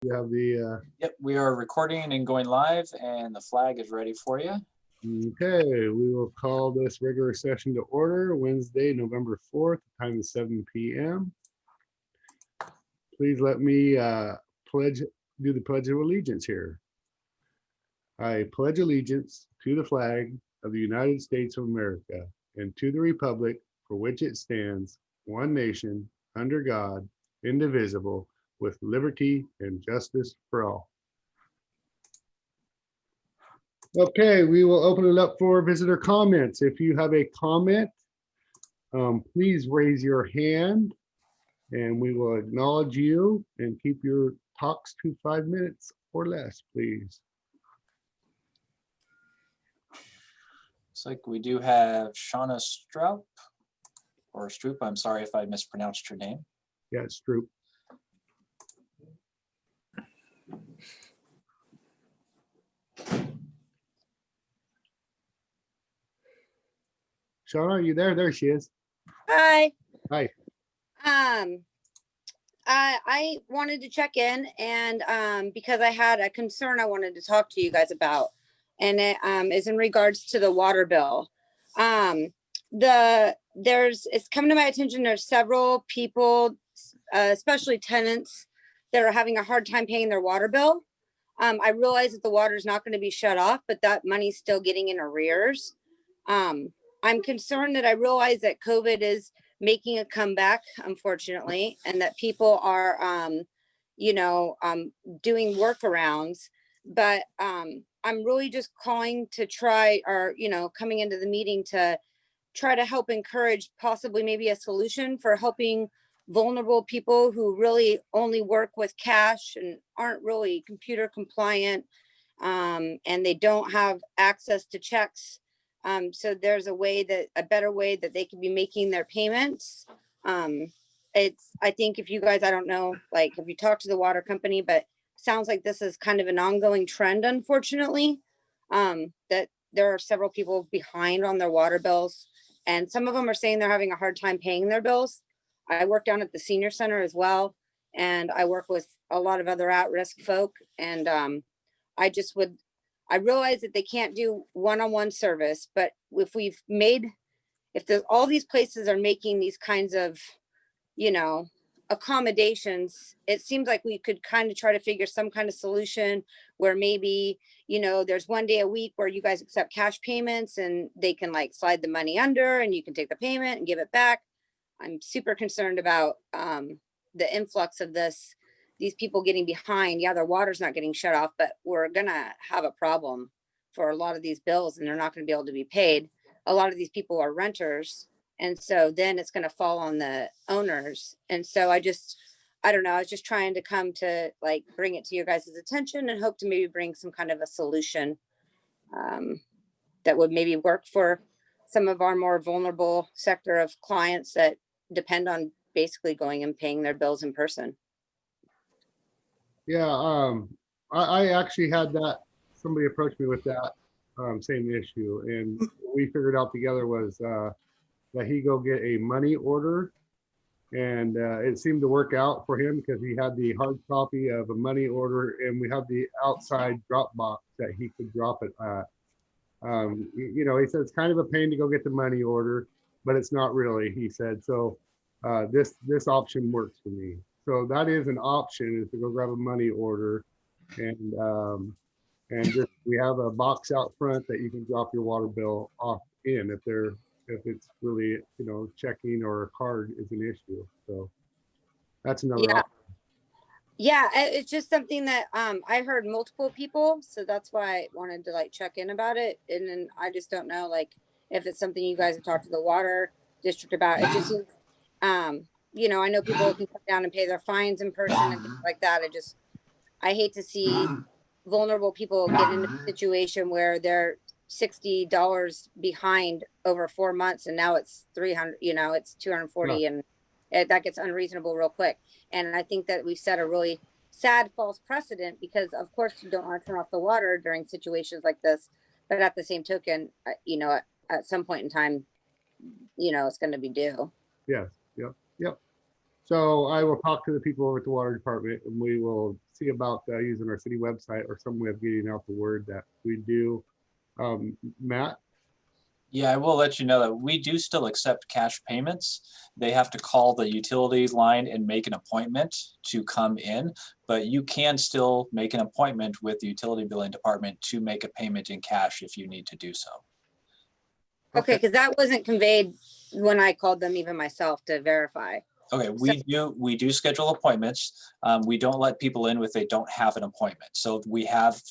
You have the, Yep, we are recording and going live, and the flag is ready for you. okay, we will call this regular session to order Wednesday, November 4th, time is 7 p.m. Please let me do the Pledge of Allegiance here. I pledge allegiance to the flag of the United States of America and to the republic for which it stands, one nation, under God, indivisible, with liberty and justice for all. Okay, we will open it up for visitor comments. If you have a comment, please raise your hand and we will acknowledge you, and keep your talks to 5 minutes or less, please. Looks like we do have Shauna Stroup, or Stroop. I'm sorry if I mispronounced your name. Yeah, it's true. Shauna, are you there? There she is. Hi. Hi. I wanted to check in and because I had a concern I wanted to talk to you guys about, and it is in regards to the water bill. It's come to my attention there's several people, especially tenants, that are having a hard time paying their water bill. I realize that the water is not going to be shut off, but that money's still getting in arrears. I'm concerned that I realize that COVID is making a comeback, unfortunately, and that people are, doing workarounds. But I'm really just calling to try, or, coming into the meeting to try to help encourage possibly maybe a solution for helping vulnerable people who really only work with cash and aren't really computer compliant, and they don't have access to checks. So there's a better way that they can be making their payments. I think if you guys, I don't know, like if you talk to the water company, but sounds like this is kind of an ongoing trend, unfortunately, that there are several people behind on their water bills, and some of them are saying they're having a hard time paying their bills. I work down at the senior center as well, and I work with a lot of other at-risk folk, and I realize that they can't do one-on-one service, but if all these places are making these kinds of, accommodations, it seems like we could kind of try to figure some kind of solution where maybe, there's one day a week where you guys accept cash payments and they can like slide the money under and you can take the payment and give it back. I'm super concerned about the influx of these people getting behind. Yeah, their water's not getting shut off, but we're gonna have a problem for a lot of these bills and they're not gonna be able to be paid. A lot of these people are renters, and so then it's gonna fall on the owners. And so I don't know, I was just trying to come to like bring it to your guys' attention and hope to maybe bring some kind of a solution that would maybe work for some of our more vulnerable sector of clients that depend on basically going and paying their bills in person. Yeah, I actually had somebody approached me with that same issue, and what we figured out together was that he go get a money order, and it seemed to work out for him because he had the hard copy of a money order, and we have the outside drop box that he could drop it at. He said it's kind of a pain to go get the money order, but it's not really, he said. So this option works for me. So that is an option, is to go grab a money order, and just, we have a box out front that you can drop your water bill off in if it's really, checking or a card is an issue. So that's another option. Yeah, it's just something that I heard multiple people, so that's why I wanted to like check in about it. And then I just don't know like if it's something you guys have talked to the water district about. It just seems I know people can come down and pay their fines in person and things like that. I hate to see vulnerable people get into a situation where they're $60 behind over 4 months, and now it's 300, it's 240, and that gets unreasonable real quick. And I think that we've set a really sad false precedent, because of course you don't want to turn off the water during situations like this, but at the same token, at some point in time, it's going to be due. Yes. Yep. So I will talk to the people over at the water department and we will see about using our city website or some way of getting out the word that we do. Matt? Yeah, I will let you know that we do still accept cash payments. They have to call the utility line and make an appointment to come in, but you can still make an appointment with the utility billing department to make a payment in cash if you need to do so. Okay, because that wasn't conveyed when I called them even myself to verify. Okay, we do schedule appointments. We don't let people in if they don't have an appointment. So we have,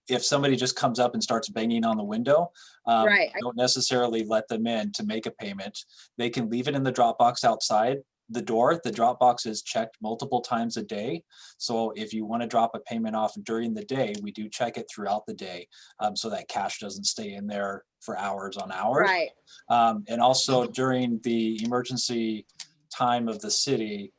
if somebody just comes up and starts banging on the window, Right. don't necessarily let them in to make a payment. They can leave it in the drop box outside the door. The drop box is checked multiple times a day. So if you want to drop a payment off during the day, we do check it throughout the day, so that cash doesn't stay in there for hours on hours. Right. And also during the emergency time of the city,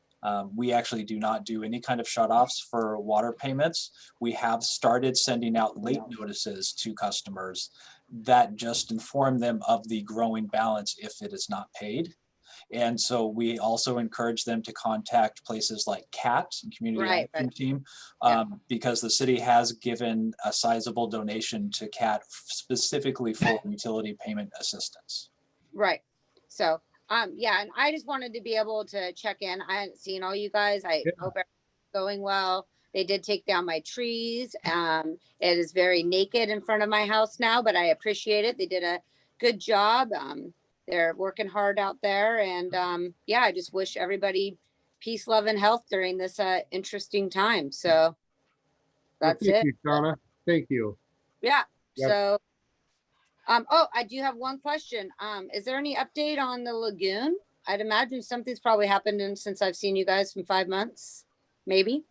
we actually do not do any kind of shutoffs for water payments. We have started sending out late notices to customers that just inform them of the growing balance if it is not paid. And so we also encourage them to contact places like CAT, Community Right, Action right. Team, Yeah. because the city has given a sizable donation to CAT specifically for utility payment assistance. Right. So, yeah, and I just wanted to be able to check in. I hadn't seen all you guys. I Yeah. hope everything's going well. They did take down my trees. It is very naked in front of my house now, but I appreciate it. They did a good job. They're working hard out there. And yeah, I just wish everybody peace, love, and health during this interesting time. So Well, that's thank it. you, Shauna. Thank you. Yeah. Yep. So oh, I do have one question. Is there any update on the lagoon? I'd imagine something's probably happened since I've seen you guys in 5 months, maybe.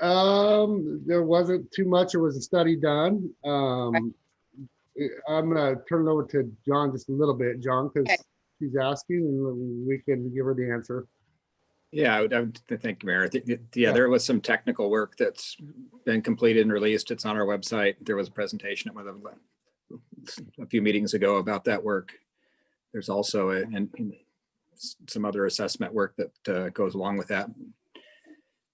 There wasn't too much. There was a study done. I'm gonna turn it over to John just a little bit, John, because Okay. she's asking and we can give her the answer. Yeah, I would thank you, Mayor. Yeah, Yeah. there was some technical work that's been completed and released. It's on our website. There was a presentation at one of a few meetings ago about that work. There's also some other assessment work that goes along with that.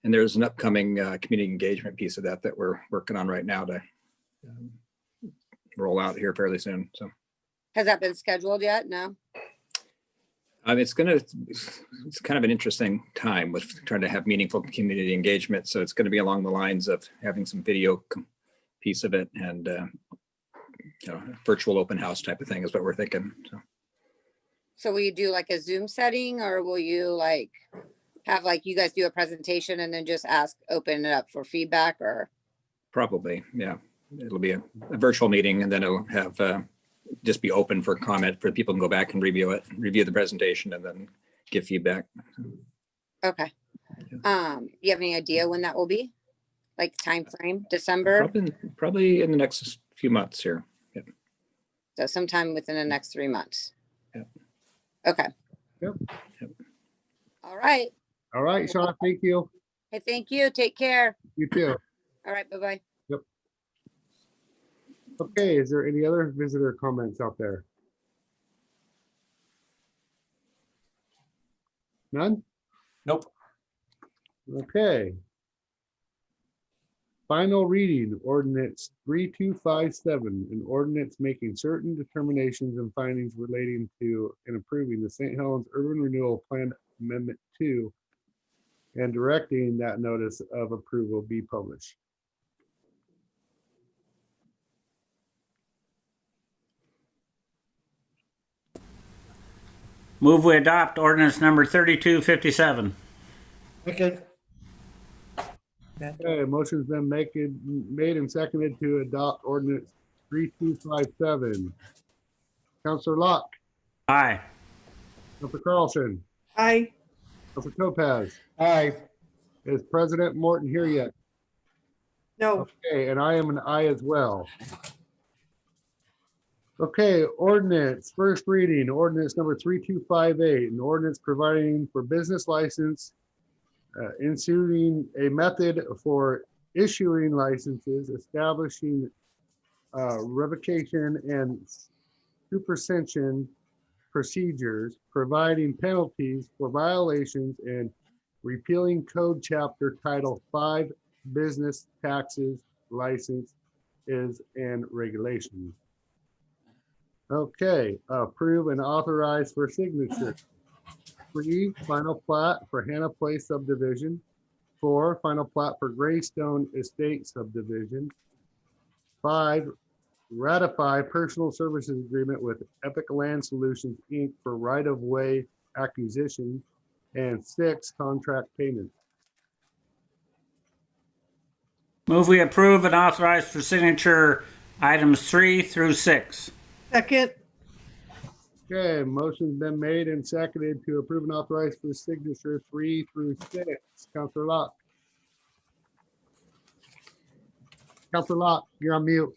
And there's an upcoming community engagement piece of that we're working on right now to roll out here fairly soon. So Has that been scheduled yet? No. it's kind of an interesting time with trying to have meaningful community engagement. So it's going to be along the lines of having some video piece of it and virtual open house type of thing is what we're thinking. So will you do like a Zoom setting, or will you like have like you guys do a presentation and then just open it up for feedback? Or Probably, yeah. It'll be a virtual meeting and then it'll have just be open for comment for people to go back and review the presentation and then give feedback. okay. You have any idea when that will be? Like time frame? December? Probably in the next few months here. So sometime within the next 3 months. Yep. Okay. Yep. All right. All right, Shauna, thank you. Hey, thank you. Take care. You too. All right. Bye-bye. Okay, is there any other visitor comments out there? None? Nope. Okay. Final reading, ordinance 3257, an ordinance making certain determinations and findings relating to and approving the St. Helens Urban Renewal Plan Amendment 2 and directing that notice of approval be published. Move we adopt ordinance number 3257. Second. Okay, motion's been made and seconded to adopt ordinance 3257. Counselor Locke, Aye. Counselor Carlson, Aye. Counselor Topaz. Aye. Is President Morton here yet? No. Okay, and I am an aye as well. Okay, ordinance, first reading, ordinance number 3258, an ordinance providing for business license, instituting a method for issuing licenses, establishing revocation and supersession procedures, providing penalties for violations, and repealing code chapter title 5, business taxes, license is and regulations. Okay, approve and authorize for signature. 3, final plat for Hannah Place subdivision. 4, final plat for Greystone Estate subdivision. 5, ratify personal services agreement with Epic Land Solutions, Inc. for right-of-way acquisition. And 6, contract payment. Move we approve and authorize for signature items 3 through 6. Second. Okay, motion's been made and seconded to approve and authorize for signature 3 through 6. Counselor Locke. Counselor Locke, you're on mute.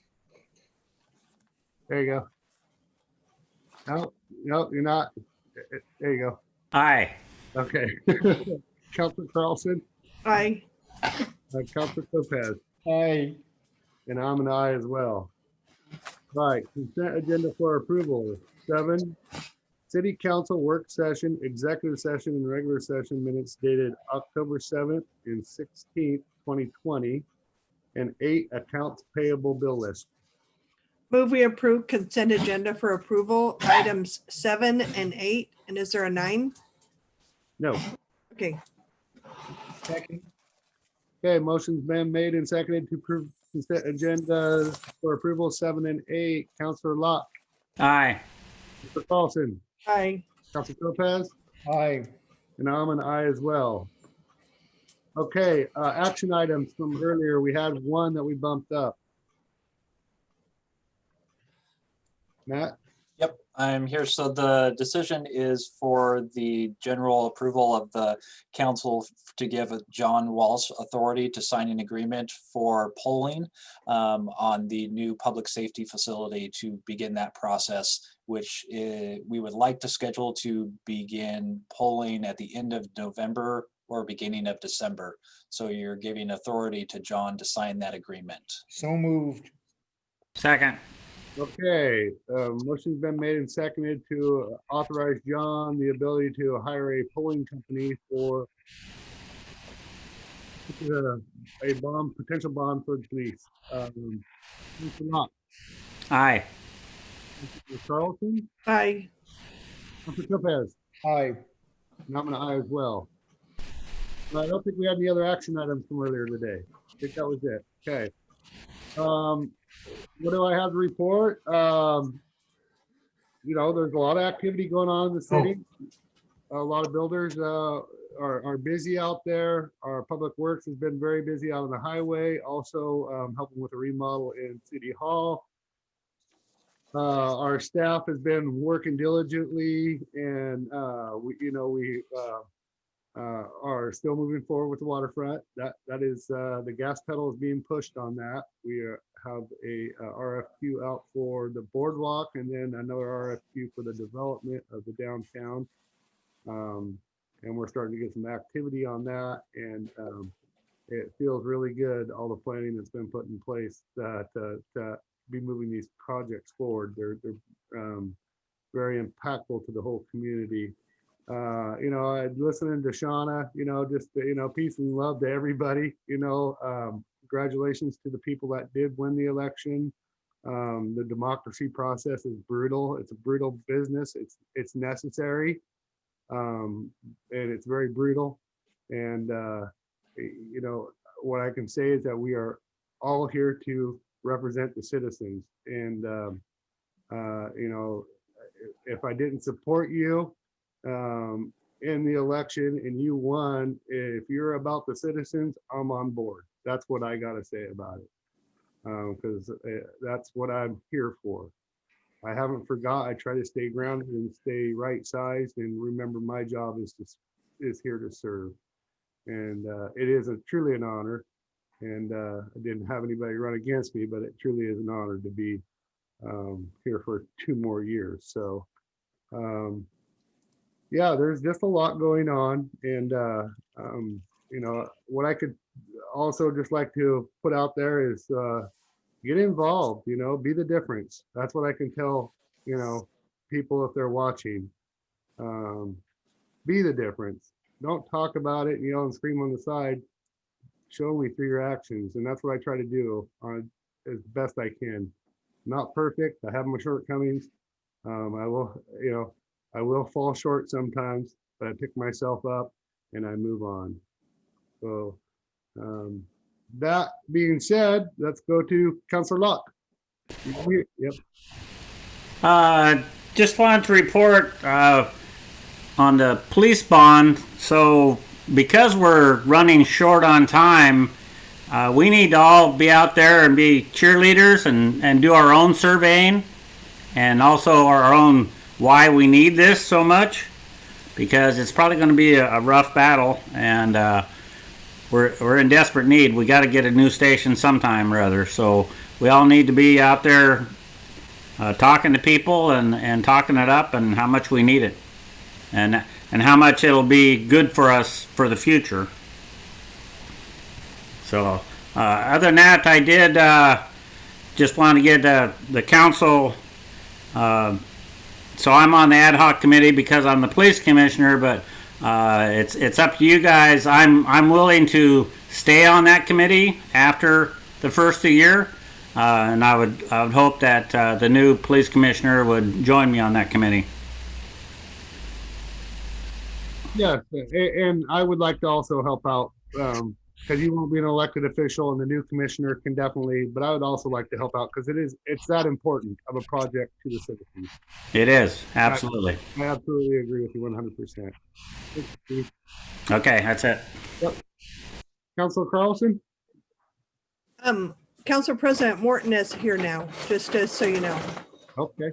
There you go. No, you're not. There you go. Aye. Okay. Counselor Carlson, Aye. Counselor Lopez, Aye. and I'm an aye as well. All right, consent agenda for approval. 7, city council work session, executive session, and regular session minutes dated October 7th and 16th, 2020. And 8, accounts payable bill list. Move we approve consent agenda for approval, items 7 and 8. And is there a 9? No. Okay. Second. Okay, motion's been made and seconded to approve consent agenda for approval 7 and 8. Counselor Locke, Aye. Mr. Carlson, Aye. Counselor Lopez, Aye. and I'm an aye as well. Okay, action items from earlier. We had one that we bumped up. Matt? Yep, I'm here. So the decision is for the general approval of the council to give John Walsh authority to sign an agreement for polling on the new public safety facility to begin that process, which we would like to schedule to begin polling at the end of November or beginning of December. So you're giving authority to John to sign that agreement. So moved. Second. Okay, motion's been made and seconded to authorize John the ability to hire a polling company for a potential bond for the police. Mr. Locke, Aye. Mr. Carlson, Aye. Mr. Lopez, Aye. and I'm an aye as well. I don't think we had any other action items from earlier today. I think that was it. Okay. What do I have to report? There's a lot of activity going on in the city. A lot of builders are busy out there. Our public works has been very busy out on the highway, also helping with the remodel in City Hall. Our staff has been working diligently, and we are still moving forward with the waterfront. That is the gas pedal is being pushed on that. We have a RFQ out for the boardwalk, and then another RFQ for the development of the downtown. And we're starting to get some activity on that, and it feels really good, all the planning that's been put in place to be moving these projects forward. They're very impactful to the whole community. Listening to Shauna, peace and love to everybody. Congratulations to the people that did win the election. The democracy process is brutal. It's a brutal business. It's necessary. And it's very brutal. And, what I can say is that we are all here to represent the citizens. And, if I didn't support you in the election and you won, if you're about the citizens, I'm on board. That's what I got to say about it. Because that's what I'm here for. I haven't forgot. I try to stay grounded and stay right sized and remember my job is here to serve. And it is truly an honor. And I didn't have anybody run against me, but it truly is an honor to be here for 2 more years. So yeah, there's just a lot going on. And what I could also just like to put out there is get involved, be the difference. That's what I can tell, people if they're watching. Be the difference. don't talk about it, yell and scream on the side. Show me through your actions. And that's what I try to do on as best I can. Not perfect. I have my shortcomings. I will, I will fall short sometimes, but I pick myself up and I move on. So that being said, let's go to Councilor Locke. Yep. Just wanted to report on the police bond. So because we're running short on time, we need to all be out there and be cheerleaders and do our own surveying and also our own why we need this so much, because it's probably going to be a rough battle, and we're in desperate need. We got to get a new station sometime or other. So we all need to be out there talking to people and talking it up and how much we need it, and how much it'll be good for us for the future. So other than that, I did just want to get the council. So I'm on the ad hoc committee because I'm the police commissioner, but it's up to you guys. I'm willing to stay on that committee after the first of the year, and I would hope that the new police commissioner would join me on that committee. Yes, and I would like to also help out because you won't be an elected official, and the new commissioner can definitely. But I would also like to help out because it's that important of a project to the citizens. It is, absolutely. I absolutely agree with you 100%. Okay, that's it. Yep. Councilor Carlson. Council President Morton is here now, just so you know. Okay.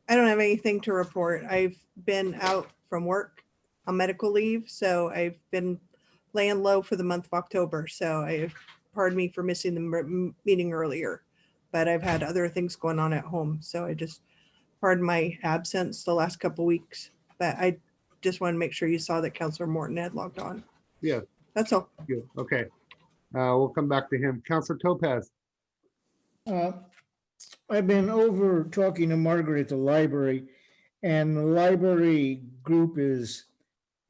I don't have anything to report. I've been out from work on medical leave, so I've been laying low for the month of October. So pardon me for missing the meeting earlier, but I've had other things going on at home. So I just pardon my absence the last couple weeks, but I just want to make sure you saw that Councilor Morton had logged on. Yeah. That's all. Good. Okay. We'll come back to him. Councilor Topaz. I've been over talking to Margaret at the library, and the library group is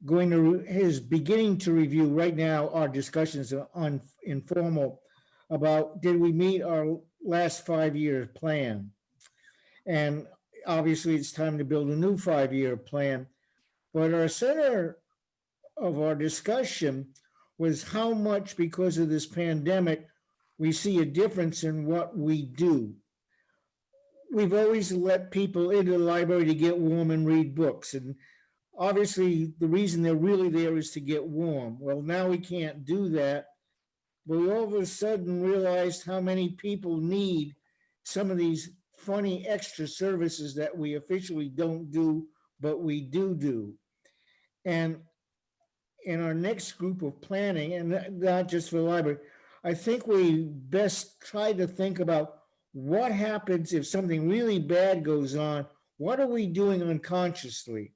beginning to review right now our discussions on informal about did we meet our last 5-year plan, and obviously it's time to build a new 5-year plan. But our center of our discussion was how much, because of this pandemic, we see a difference in what we do. We've always let people into the library to get warm and read books. And obviously the reason they're really there is to get warm. Well, now we can't do that. But we all of a sudden realized how many people need some of these funny extra services that we officially don't do, but we do. And in our next group of planning, and not just for the library, I think we best try to think about what happens if something really bad goes on. What are we doing unconsciously?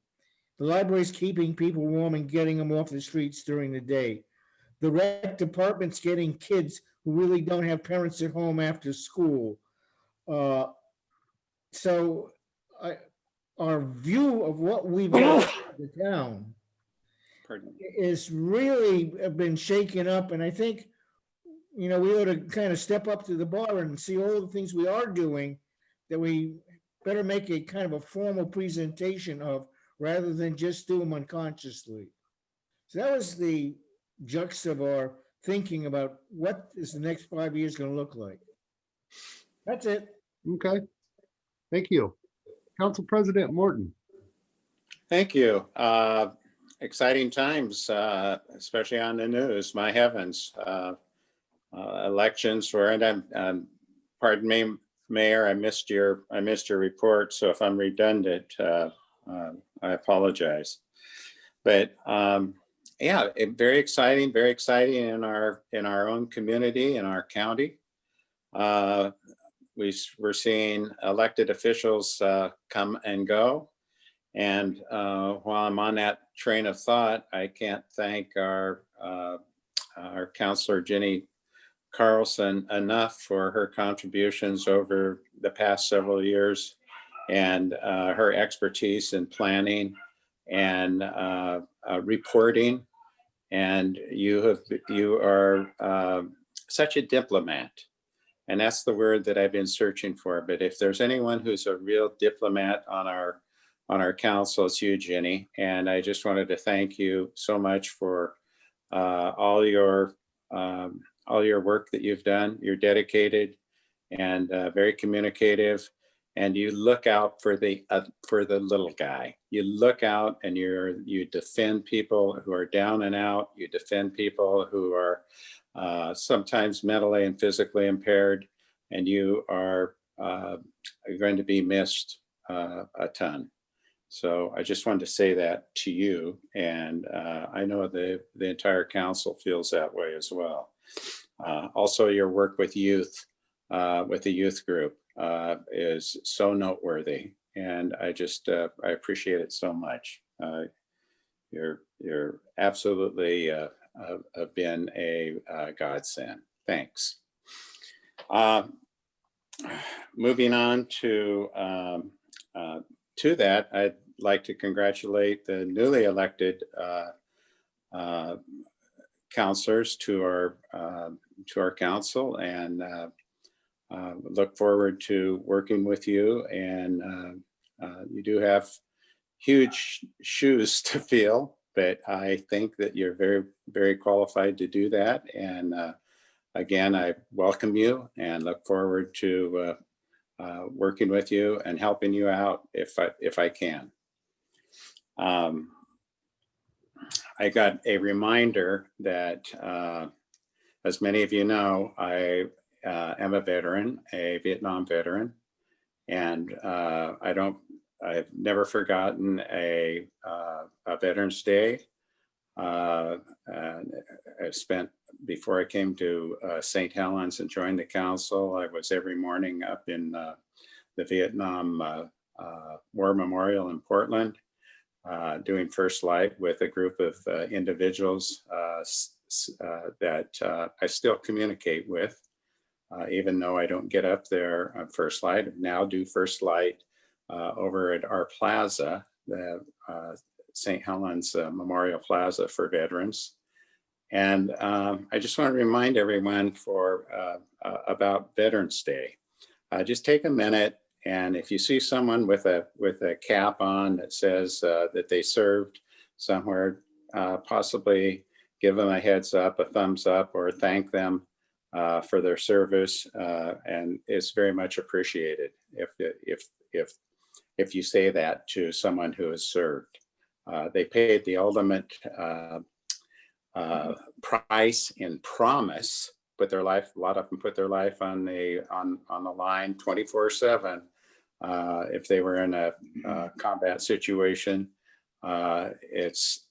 The library's keeping people warm and getting them off the streets during the day. The rec department's getting kids who really don't have parents at home after school. So our view of what we've got in the town is really been shaken up. And I think, we ought to kind of step up to the bar and see all the things we are doing that we better make a kind of a formal presentation of, rather than just do them unconsciously. So that was the juxt of our thinking about what is the next 5 years going to look like. That's it. Okay. Thank you. Council President Morton. Thank you. Exciting times, especially on the news. My heavens. Elections were, and pardon me, Mayor, I missed your report. So if I'm redundant, I apologize. But yeah, very exciting in our own community, in our county. We're seeing elected officials come and go. And while I'm on that train of thought, I can't thank our Councilor Jenny Carlson enough for her contributions over the past several years and her expertise in planning and reporting. And you are such a diplomat. And that's the word that I've been searching for. But if there's anyone who's a real diplomat on our council, it's you, Jenny. And I just wanted to thank you so much for all your work that you've done. You're dedicated and very communicative, and you look out for the little guy. You look out and you defend people who are down and out. You defend people who are sometimes mentally and physically impaired, and you are going to be missed a ton. So I just wanted to say that to you, and I know the entire council feels that way as well. Also, your work with youth, with the youth group, is so noteworthy, and I appreciate it so much. You're absolutely have been a godsend. Thanks. Moving on to that, I'd like to congratulate the newly elected counselors to our council, and look forward to working with you. And you do have huge shoes to fill, but I think that you're very, very qualified to do that. And again, I welcome you and look forward to working with you and helping you out if I can. I got a reminder that, as many of you know, I am a veteran, a Vietnam veteran, and I've never forgotten a Veterans Day. And I spent, before I came to St. Helens and joined the council, I was every morning up in the Vietnam War Memorial in Portland, doing First Light with a group of individuals that I still communicate with, even though I don't get up there on First Light. I now do First Light over at our plaza, the St. Helens Memorial Plaza for veterans. And I just want to remind everyone about Veterans Day. Just take a minute, and if you see someone with a cap on that says that they served somewhere, possibly give them a heads up, a thumbs up, or thank them for their service, and it's very much appreciated if you say that to someone who has served. They paid the ultimate price in promise, put their life, a lot of them put their life on the line 24/7. If they were in a combat situation, it's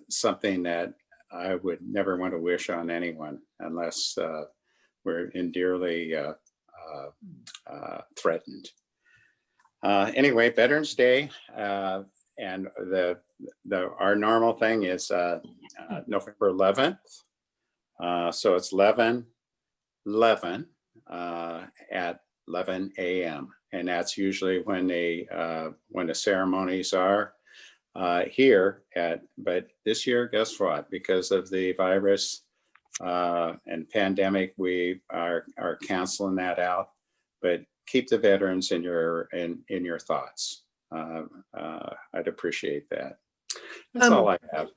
something that I would never want to wish on anyone unless we're endearly threatened. Anyway, Veterans Day, and our normal thing is November 11th. So it's 11/11 at 11 a.m. And that's usually when the ceremonies are here but this year, guess what? Because of the virus and pandemic, we are canceling that out. But keep the veterans in your thoughts. I'd appreciate that. That's all I have.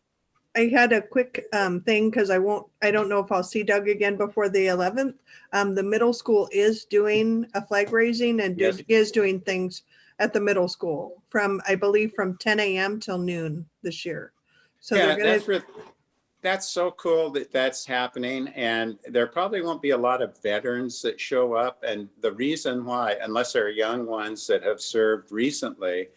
I had a quick thing because I don't know if I'll see Doug again before the 11th. The middle school is doing a flag raising and Yes. is doing things at the middle school I believe from 10 a.m. till noon this year. So Yeah, they're gonna. that's so cool that that's happening, and there probably won't be a lot of veterans that show up. And the reason why, unless they're young ones that have served recently,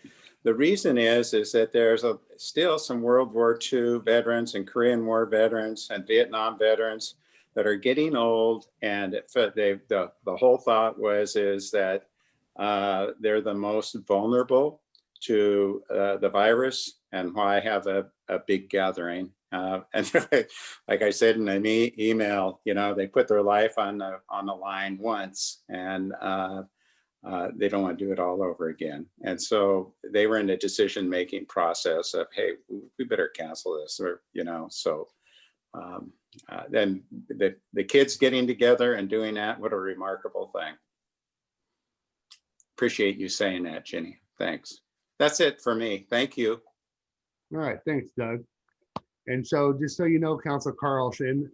the reason is that there's still some World War II veterans and Korean War veterans and Vietnam veterans that are getting old, and the whole thought is that they're the most vulnerable to the virus, and why have a big gathering. And like I said in an email, they put their life on the line once, and they don't want to do it all over again. And so they were in the decision-making process of, hey, we better cancel this, or, so then the kids getting together and doing that, what a remarkable thing. Appreciate you saying that, Jenny. Thanks. That's it for me. Thank you. All right, thanks, Doug. And so just so you know, Council Carlson,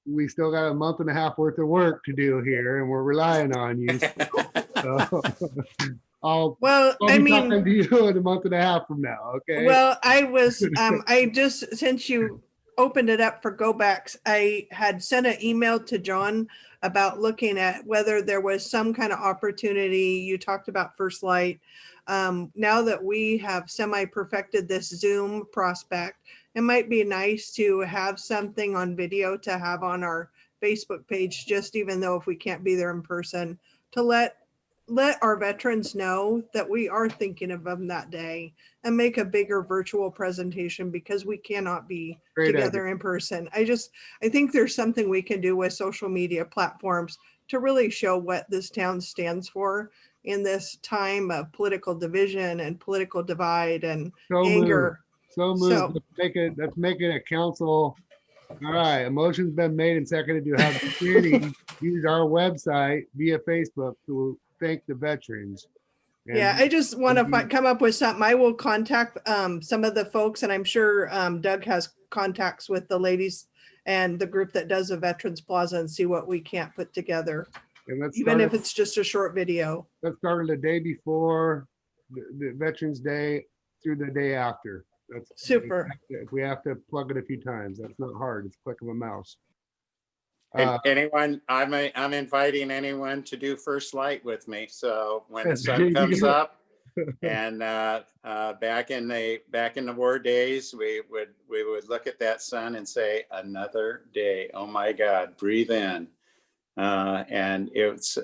we still got a month and a half worth of work to do here, and we're relying on you. So I'll I be mean, talking to you in a month and a half from now, okay? well, I was, I just, since you opened it up for go backs, I had sent an email to John about looking at whether there was some kind of opportunity. You talked about First Light. Now that we have semi-perfected this Zoom prospect, it might be nice to have something on video to have on our Facebook page, just even though if we can't be there in person, to let our veterans know that we are thinking of them that day, and make a bigger virtual presentation because we cannot be Great together in person. I think there's something we can do with social media platforms to really show what this town stands for in this time of political division and political divide and So anger. So moved. So- Let's make it a council. All right, a motion's been made and seconded to have the community use our website via Facebook to thank the veterans. And Yeah, I just want to come up with something. I will contact some of the folks, and I'm sure Doug has contacts with the ladies and the group that does the Veterans Plaza, and see what we can't put together, and let's even start if it's just a short video. let's start the day before the Veterans Day through the day after. That's Super. If we have to plug it a few times, that's not hard. It's a click of a mouse. And anyone, I'm inviting anyone to do First Light with me. So when the sun comes up, and back in the war days, we would look at that sun and say, another day. Oh my God, breathe in. And it's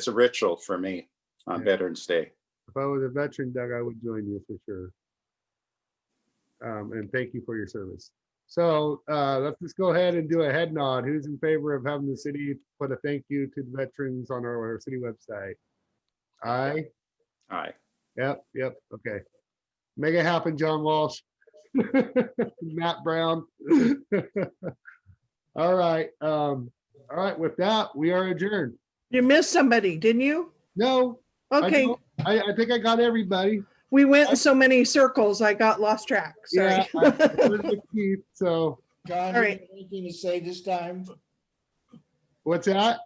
a ritual for me on Veterans Day. If I was a veteran, Doug, I would join you for sure. And thank you for your service. So let's just go ahead and do a head nod. Who's in favor of having the city put a thank you to the veterans on our city website? Aye. Aye. Yep. Okay. Make it happen, John Walsh. Matt Brown. All right. All right. With that, we are adjourned. You missed somebody, didn't you? No. Okay, I think I got everybody. we went in so many circles, I got lost track. Sorry. Yeah. I heard with Keith, so John All didn't right. have anything to say this time. what's that?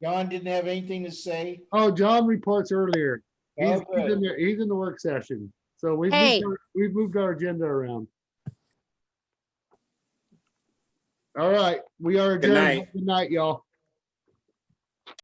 John didn't have anything to say. Oh, John reports earlier. He's Okay. in the work session. So we've Hey. moved our agenda around. All right, we are Good adjourned. night. Good night, y'all.